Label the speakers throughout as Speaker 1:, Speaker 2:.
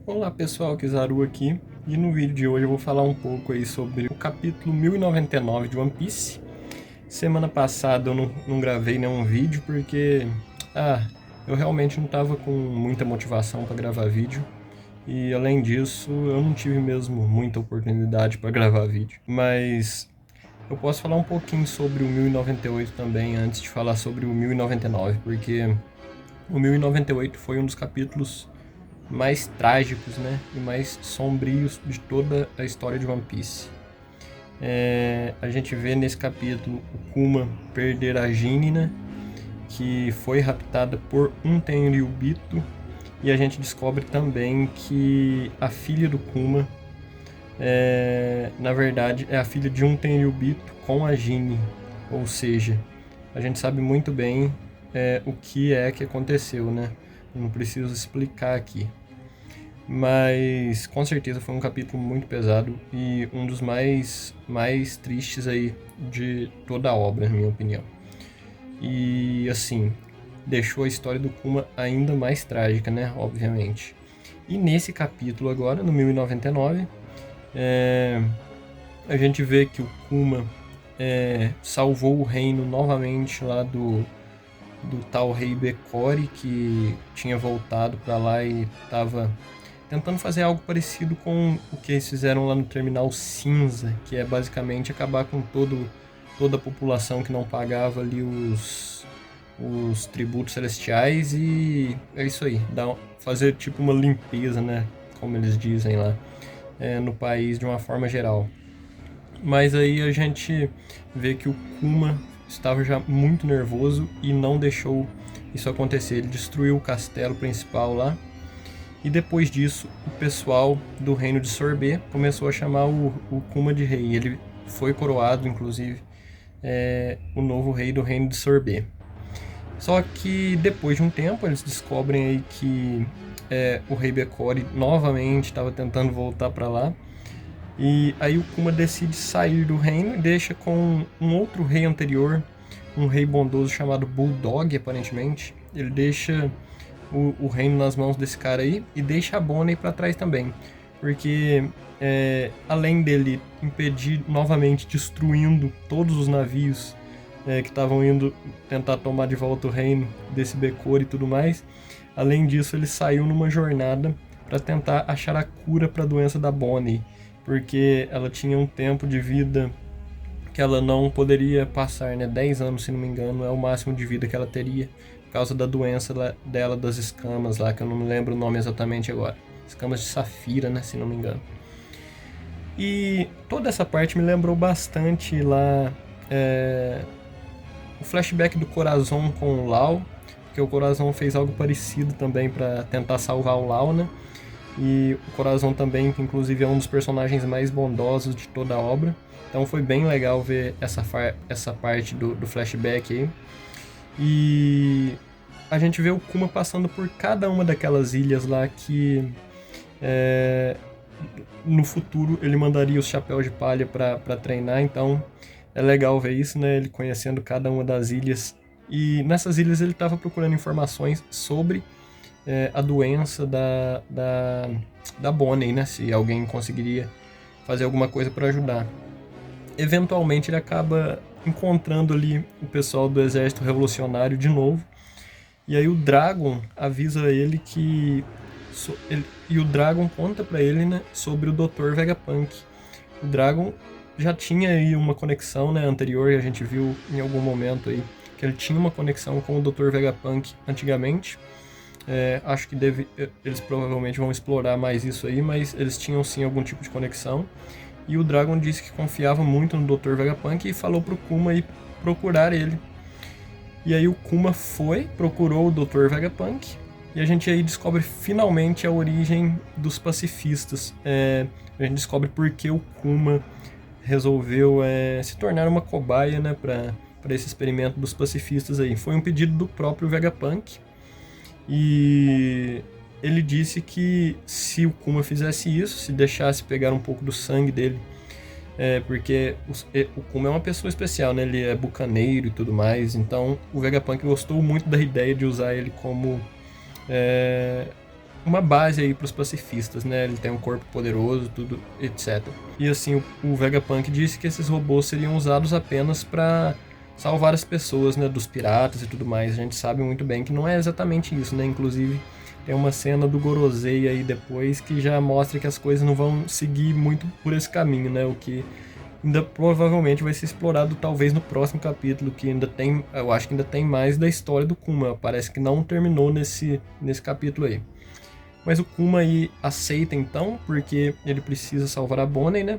Speaker 1: Olá pessoal, Kizaru aqui, e no vídeo de hoje eu vou falar um pouco aí sobre o capítulo 1099 de One Piece. Semana passada eu não gravei nenhum vídeo porque eu realmente não estava com muita motivação para gravar vídeo, e além disso eu não tive mesmo muita oportunidade para gravar vídeo. Mas eu posso falar um pouquinho sobre o 1098 também antes de falar sobre o 1099, porque o 1098 foi um dos capítulos mais trágicos, né, e mais sombrios de toda a história de One Piece. A gente vê nesse capítulo o Kuma perder a Ginny, né, que foi raptada por um Tenryubito, e a gente descobre também que a filha do Kuma, na verdade, é a filha de um Tenryubito com a Ginny, ou seja, a gente sabe muito bem o que é que aconteceu, né? Não preciso explicar aqui. Mas com certeza foi um capítulo muito pesado e um dos mais tristes aí de toda a obra, na minha opinião. E assim, deixou a história do Kuma ainda mais trágica, né? Obviamente. E nesse capítulo agora, no 1099, a gente vê que o Kuma salvou o reino novamente lá do tal rei Bekori, que tinha voltado para lá e estava tentando fazer algo parecido com o que eles fizeram lá no Terminal Cinza, que é basicamente acabar com toda a população que não pagava ali os tributos celestiais, e é isso aí, fazer tipo uma limpeza, né, como eles dizem lá, no país de uma forma geral. Mas aí a gente vê que o Kuma estava já muito nervoso e não deixou isso acontecer. Ele destruiu o castelo principal lá. E depois disso, o pessoal do reino de Sorbet começou a chamar o Kuma de rei. Ele foi coroado, inclusive, o novo rei do reino de Sorbet. Só que depois de um tempo, eles descobrem aí que o rei Bekori novamente estava tentando voltar para lá. E aí o Kuma decide sair do reino e deixa com um outro rei anterior, um rei bondoso chamado Bulldog, aparentemente. Ele deixa o reino nas mãos desse cara aí e deixa a Bonnie para trás também. Porque além dele impedir novamente, destruindo todos os navios que estavam indo tentar tomar de volta o reino desse Bekor e tudo mais, além disso ele saiu numa jornada para tentar achar a cura para a doença da Bonnie, porque ela tinha um tempo de vida que ela não poderia passar, né? 10 anos, se não me engano, é o máximo de vida que ela teria, por causa da doença dela das escamas lá, que eu não me lembro o nome exatamente agora. Escamas de safira, né? Se não me engano. E toda essa parte me lembrou bastante lá o flashback do Corazon com o Lau, porque o Corazon fez algo parecido também para tentar salvar o Lau, né? E o Corazon também, que inclusive é um dos personagens mais bondosos de toda a obra. Então foi bem legal ver essa parte do flashback aí. E a gente vê o Kuma passando por cada uma daquelas ilhas lá que no futuro ele mandaria os chapéus de palha para treinar. Então é legal ver isso, né? Ele conhecendo cada uma das ilhas. E nessas ilhas ele estava procurando informações sobre a doença da Bonnie, né? Se alguém conseguiria fazer alguma coisa para ajudar. Eventualmente ele acaba encontrando ali o pessoal do exército revolucionário de novo. E aí o Dragon avisa ele que e o Dragon conta para ele, né, sobre o Dr. Vegapunk. O Dragon já tinha aí uma conexão, né, anterior, a gente viu em algum momento aí que ele tinha uma conexão com o Dr. Vegapunk antigamente. Acho que eles provavelmente vão explorar mais isso aí, mas eles tinham sim algum tipo de conexão. E o Dragon disse que confiava muito no Dr. Vegapunk e falou pro Kuma ir procurar ele. E aí o Kuma procurou o Dr. Vegapunk, e a gente aí descobre finalmente a origem dos pacifistas. A gente descobre por que o Kuma resolveu se tornar uma cobaia, né, para esse experimento dos pacifistas aí. Foi um pedido do próprio Vegapunk, e ele disse que se o Kuma fizesse isso, se deixasse pegar um pouco do sangue dele, porque o Kuma é uma pessoa especial, né? Ele é bucaneiro e tudo mais, então o Vegapunk gostou muito da ideia de usar ele como uma base aí para os pacifistas, né? Ele tem um corpo poderoso, tudo, etc. E assim, o Vegapunk disse que esses robôs seriam usados apenas para salvar as pessoas, né, dos piratas e tudo mais. A gente sabe muito bem que não é exatamente isso, né? Inclusive, tem uma cena do Gorosei aí depois que já mostra que as coisas não vão seguir muito por esse caminho, né? O que ainda provavelmente vai ser explorado talvez no próximo capítulo, que ainda tem, eu acho que ainda tem mais da história do Kuma. Parece que não terminou nesse capítulo aí. Mas o Kuma aí aceita então, porque ele precisa salvar a Bonnie, né?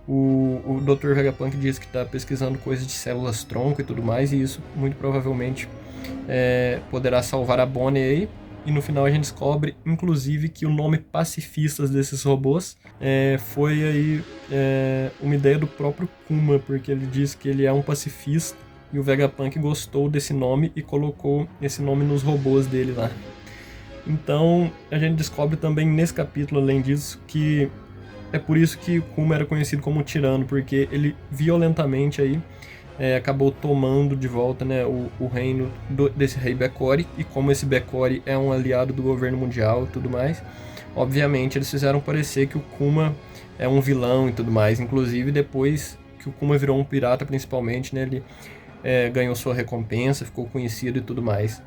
Speaker 1: O Dr. Vegapunk diz que está pesquisando coisas de células tronco e tudo mais, e isso muito provavelmente poderá salvar a Bonnie aí. E no final a gente descobre, inclusive, que o nome pacifistas desses robôs foi aí uma ideia do próprio Kuma, porque ele diz que ele é um pacifista e o Vegapunk gostou desse nome e colocou esse nome nos robôs dele lá. Então a gente descobre também nesse capítulo, além disso, que é por isso que o Kuma era conhecido como um tirano, porque ele violentamente aí acabou tomando de volta, né, o reino desse rei Bekori, e como esse Bekori é um aliado do governo mundial e tudo mais, obviamente eles fizeram parecer que o Kuma é um vilão e tudo mais, inclusive depois que o Kuma virou um pirata principalmente, né, ele ganhou sua recompensa, ficou conhecido e tudo mais.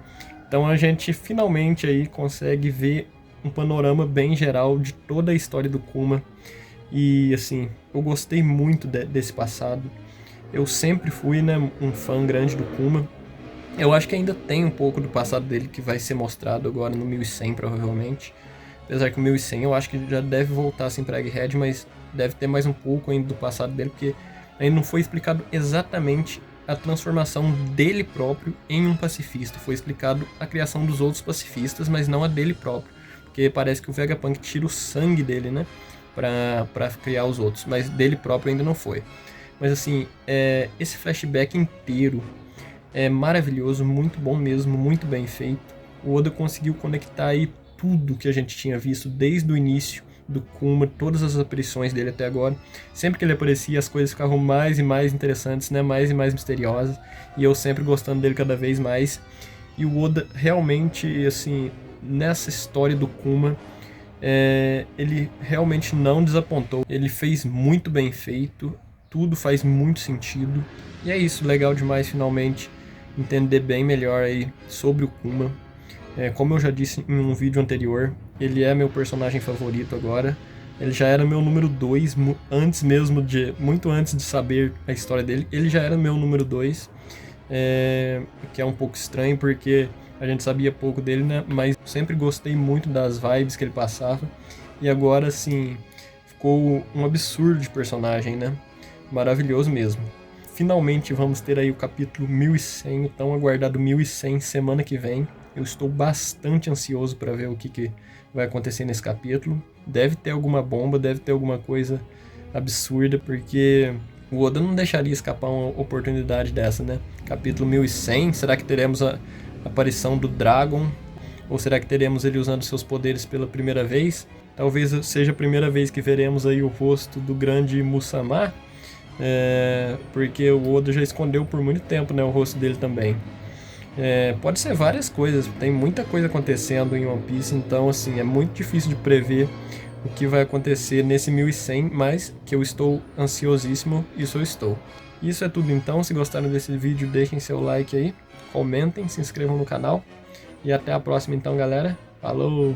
Speaker 1: Então a gente finalmente aí consegue ver um panorama bem geral de toda a história do Kuma. E assim, eu gostei muito desse passado. Eu sempre fui, né, um fã grande do Kuma. Eu acho que ainda tem um pouco do passado dele que vai ser mostrado agora no 1100 provavelmente. Apesar que o 1100 eu acho que já deve voltar assim para Egghead, mas deve ter mais um pouco ainda do passado dele, porque ainda não foi explicado exatamente a transformação dele próprio em um pacifista. Foi explicado a criação dos outros pacifistas, mas não a dele próprio. Porque parece que o Vegapunk tira o sangue dele, né? Pra criar os outros. Mas dele próprio ainda não foi. Mas assim, esse flashback inteiro é maravilhoso, muito bom mesmo, muito bem feito. O Oda conseguiu conectar aí tudo que a gente tinha visto desde o início do Kuma, todas as aparições dele até agora. Sempre que ele aparecia, as coisas ficavam mais e mais interessantes, né? Mais e mais misteriosas. E eu sempre gostando dele cada vez mais. E o Oda realmente, assim, nessa história do Kuma, ele realmente não desapontou. Ele fez muito bem feito. Tudo faz muito sentido. E é isso, legal demais finalmente entender bem melhor aí sobre o Kuma. Como eu já disse em um vídeo anterior, ele é meu personagem favorito agora. Ele já era meu número 2, muito antes de saber a história dele. Ele já era meu número 2, que é um pouco estranho porque a gente sabia pouco dele, né? Mas sempre gostei muito das vibes que ele passava. E agora, assim, ficou um absurdo de personagem, né? Maravilhoso mesmo. Finalmente vamos ter aí o capítulo 1100, o tão aguardado 1100 semana que vem. Eu estou bastante ansioso para ver o que vai acontecer nesse capítulo. Deve ter alguma bomba, deve ter alguma coisa absurda, porque o Oda não deixaria escapar uma oportunidade dessa, né? Capítulo 1100, será que teremos a aparição do Dragon? Ou será que teremos ele usando seus poderes pela primeira vez? Talvez seja a primeira vez que veremos aí o rosto do grande Musamá, porque o Oda já escondeu por muito tempo, né, o rosto dele também. Pode ser várias coisas, tem muita coisa acontecendo em One Piece, então assim, é muito difícil de prever o que vai acontecer nesse 1100, mas que eu estou ansiosíssimo, isso eu estou. Isso é tudo então, se gostaram desse vídeo deixem seu like aí, comentem, se inscrevam no canal e até a próxima então galera, falou!